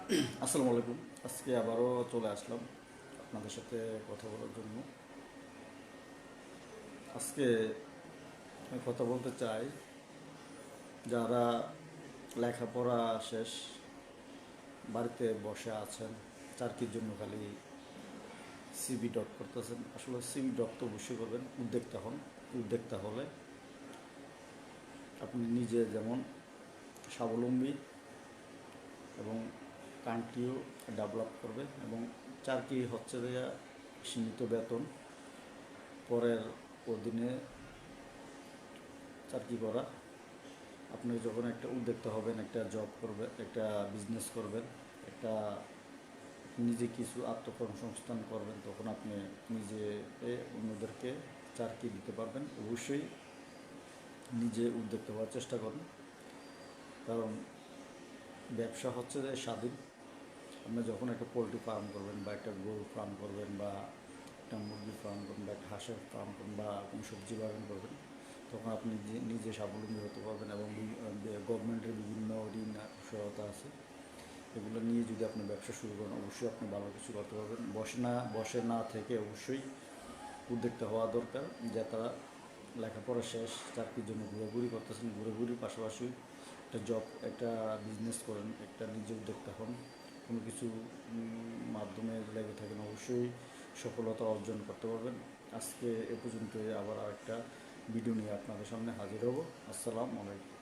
আসসালামু আলাইকুম। আজকে আবারও চলে আসলাম আপনাদের সাথে কথা বলার জন্য। আজকে আমি কথা বলতে চাই, যারা লেখাপড়া শেষ বাড়িতে বসে আছেন, চাকরির জন্য খালি সিভি ডট করতেছেন। আসলে সিভি ডট তো অবশ্যই করবেন, উদ্যোক্তা হন। উদ্যোক্তা হলে আপনি নিজে যেমন স্বাবলম্বী এবং কান্ট্রিও ডেভেলপ করবে। এবং চাকরি হচ্ছে যে সীমিত বেতন, পরের অধীনে চাকরি করা। আপনি যখন একটা উদ্যোক্তা হবেন, একটা জব করবেন, একটা বিজনেস করবেন, একটা নিজে কিছু আত্মকর্মসংস্থান করবেন, তখন আপনি নিজে অন্যদেরকে চাকরি দিতে পারবেন। অবশ্যই নিজে উদ্যোক্তা হওয়ার চেষ্টা করুন, কারণ ব্যবসা হচ্ছে যে স্বাধীন। আপনি যখন একটা পোলট্রি ফার্ম করবেন বা একটা গরু ফার্ম করবেন বা একটা মুরগির ফার্ম করবেন বা একটা হাঁসের ফার্ম করবেন বা কোনো সবজি বাগান করবেন, তখন আপনি নিজে স্বাবলম্বী হতে পারবেন। এবং গভর্নমেন্টের বিভিন্ন ঋণ সহায়তা আছে, এগুলো নিয়ে যদি আপনি ব্যবসা শুরু করেন, অবশ্যই আপনি ভালো কিছু করতে পারবেন। বসে না থেকে অবশ্যই উদ্যোক্তা হওয়া দরকার। যে তারা লেখাপড়া শেষ, চাকরির জন্য ঘোরাঘুরি করতেছেন, ঘোরাঘুরির পাশাপাশি একটা জব, একটা বিজনেস করেন, একটা নিজে উদ্যোক্তা হন, কোনো কিছু মাধ্যমে লেগে থাকেন, অবশ্যই সফলতা অর্জন করতে পারবেন। আজকে এ পর্যন্ত, আবার আরেকটা ভিডিও নিয়ে আপনাদের সামনে হাজির হব। আসসালামু আলাইকুম।